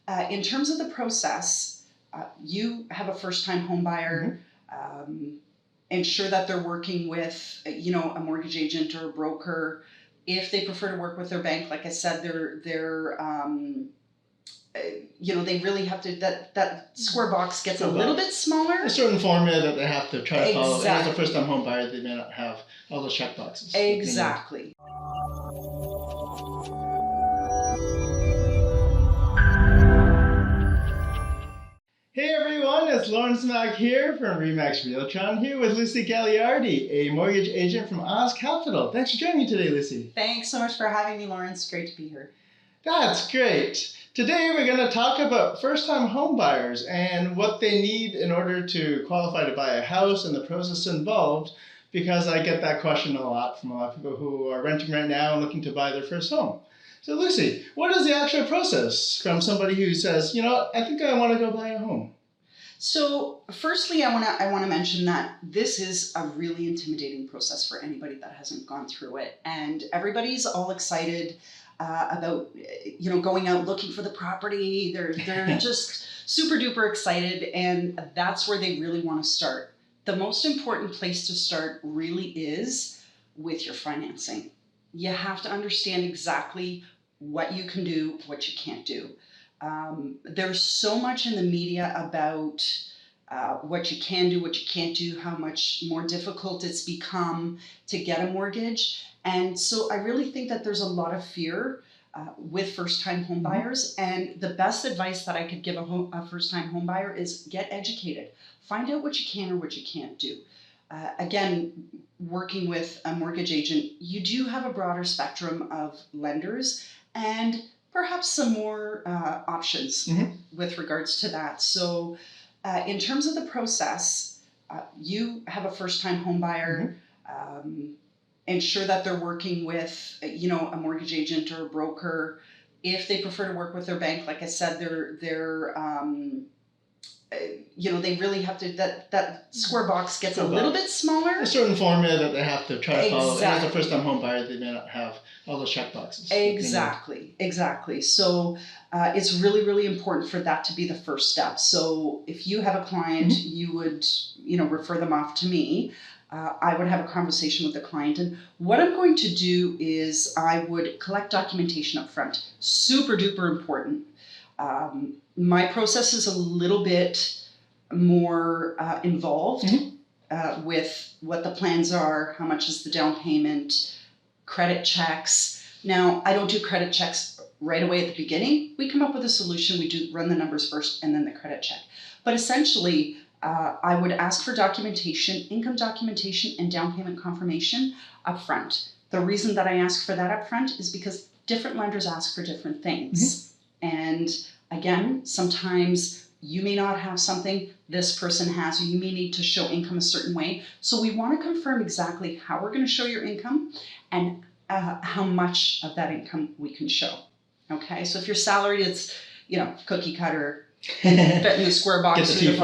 In terms of the process, you have a first-time home buyer. Ensure that they're working with, a mortgage agent or a broker. If they prefer to work with their bank, like I said, they really have to, that square box gets a little bit smaller. A certain formula that they have to try to follow. Exactly. And as a first-time home buyer, they may not have all those check boxes. Exactly. Hey everyone, it's Lawrence Mack here from Remax Realty. I'm here with Lucy Gagliardi, a mortgage agent from Oz Capital. Thanks for joining me today, Lucy. Thanks so much for having me, Lawrence. Great to be here. That's great. Today we're going to talk about first-time home buyers and what they need in order to qualify to buy a house and the process involved, because I get that question a lot from a lot of people who are renting right now and looking to buy their first home. So Lucy, what is the actual process from somebody who says, I think I want to go buy a home? So firstly, I want to mention that this is a really intimidating process for anybody that hasn't gone through it. And everybody's all excited about, going out looking for the property. They're just super duper excited. And that's where they really want to start. The most important place to start really is with your financing. You have to understand exactly what you can do, what you can't do. There's so much in the media about what you can do, what you can't do, how much more difficult it's become to get a mortgage. And so I really think that there's a lot of fear with first-time home buyers. And the best advice that I could give a first-time home buyer is get educated. Find out what you can or what you can't do. Again, working with a mortgage agent, you do have a broader spectrum of lenders and perhaps some more options with regards to that. So in terms of the process, you have a first-time home buyer. Ensure that they're working with, a mortgage agent or a broker. If they prefer to work with their bank, like I said, they really have to, that square box gets a little bit smaller. A certain formula that they have to try to follow. And as a first-time home buyer, they may not have all those check boxes. Exactly. So it's really, really important for that to be the first step. So if you have a client, you would, refer them off to me. I would have a conversation with the client. And what I'm going to do is I would collect documentation up front. Super duper important. My process is a little bit more involved with what the plans are, how much is the down payment, credit checks. Now, I don't do credit checks right away at the beginning. We come up with a solution. We do run the numbers first and then the credit check. But essentially, I would ask for documentation, income documentation, and down payment confirmation up front. The reason that I ask for that up front is because different lenders ask for different things. And again, sometimes you may not have something this person has, or you may need to show income a certain way. So we want to confirm exactly how we're going to show your income and how much of that income we can show. Okay, so if you're salaried, it's, cookie cutter, fit in the square box, you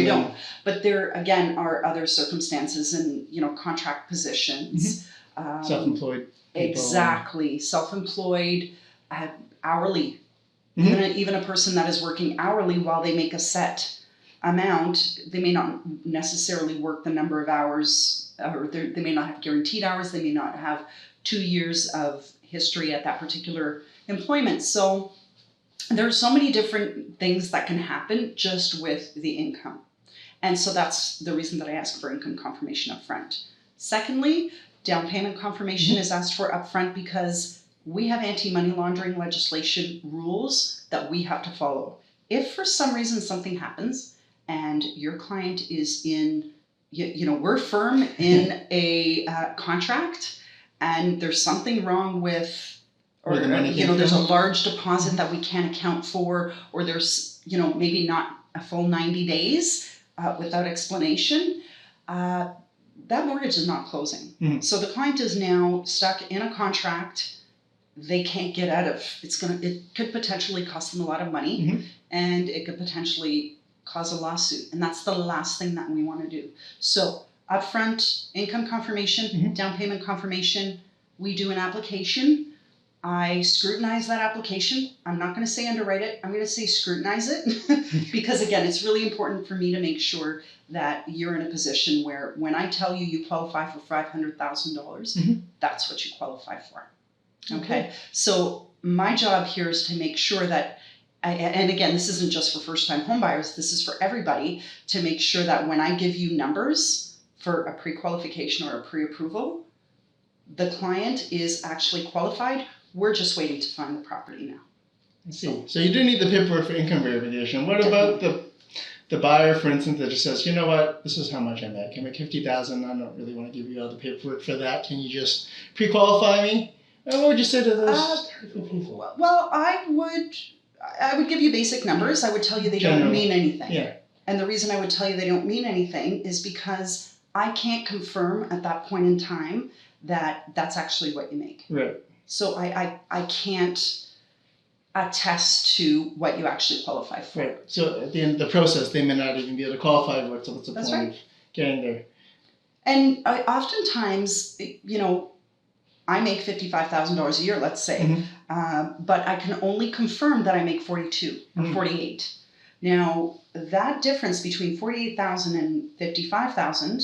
don't. But there, again, are other circumstances and, contract positions. Self-employed people. Exactly. Self-employed, hourly. Even a person that is working hourly, while they make a set amount, they may not necessarily work the number of hours, or they may not have guaranteed hours. They may not have 2 years of history at that particular employment. So there are so many different things that can happen just with the income. And so that's the reason that I ask for income confirmation up front. Secondly, down payment confirmation is asked for up front because we have anti-money laundering legislation rules that we have to follow. If for some reason something happens and your client is in, we're firm in a contract and there's something wrong with, or there's a large deposit that we can't account for, or there's, maybe not a full 90 days without explanation, that mortgage is not closing. So the client is now stuck in a contract they can't get out of. It could potentially cost them a lot of money, and it could potentially cause a lawsuit. And that's the last thing that we want to do. So upfront income confirmation, down payment confirmation, we do an application. I scrutinize that application. I'm not going to say underwrite it. I'm going to say scrutinize it because, again, it's really important for me to make sure that you're in a position where when I tell you you qualify for $500,000, that's what you qualify for. Okay? So my job here is to make sure that, and again, this isn't just for first-time homebuyers, this is for everybody, to make sure that when I give you numbers for a pre-qualification or a pre-approval, the client is actually qualified. We're just waiting to find the property now. I see. So you do need the paperwork for income verification. What about the buyer, for instance, that just says, you know what, this is how much I make. I make $50,000. I don't really want to give you all the paperwork for that. Can you just pre-qualify me? And what would you say to those type of people? Well, I would give you basic numbers. I would tell you they don't mean anything. Yeah. And the reason I would tell you they don't mean anything is because I can't confirm at that point in time that that's actually what you make. Right. So I can't attest to what you actually qualify for. Right. So at the end of the process, they may not even be able to qualify for it. So what's the That's point right. of getting there? And oftentimes, I make $55,000 a year, let's say, but I can only confirm that I make 42 or 48. Now, that difference between 48,000 and 55,000,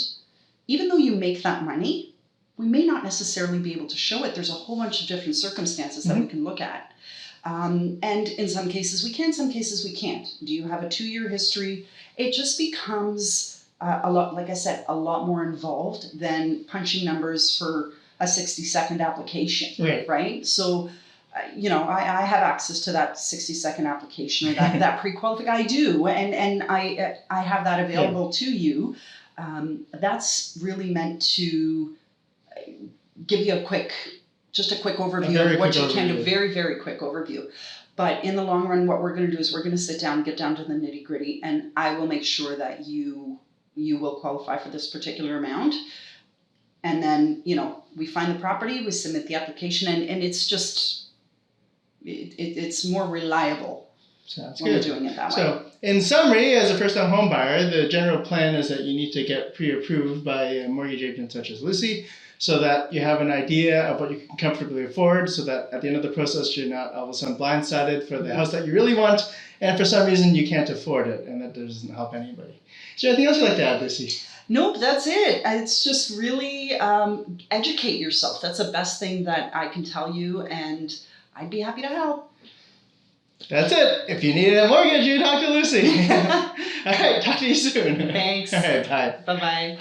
even though you make that money, we may not necessarily be able to show it. There's a whole bunch of different circumstances that we can look at. And in some cases we can, some cases we can't. Do you have a 2-year history? It just becomes a lot, like I said, a lot more involved than punching numbers for a 60-second application, right? So, I have access to that 60-second application or that pre-qualification. I do, and I have that available to you. That's really meant to give you a quick overview of what you can do, very, very quick overview. But in the long run, what we're going to do is we're going to sit down, get down to the nitty gritty, and I will make sure that you will qualify for this particular amount. And then, we find the property, we submit the application, and it's just, it's more reliable. Sounds when good. We're doing it that way. So, in summary, as a first-time home buyer, the general plan is that you need to get pre-approved by a mortgage agent such as Lucy, so that you have an idea of what you can comfortably afford, so that at the end of the process, you're not all of a sudden blindsided for the house that you really want, and for some reason you can't afford it, and that doesn't help anybody. Is there anything else you'd like to add, Lucy? Nope, that's it. It's just really educate yourself. That's the best thing that I can tell you, and I'd be happy to help. That's it. If you need a mortgage, you talk to Lucy. All right, talk to you soon. Thanks. All right, bye. Bye-bye.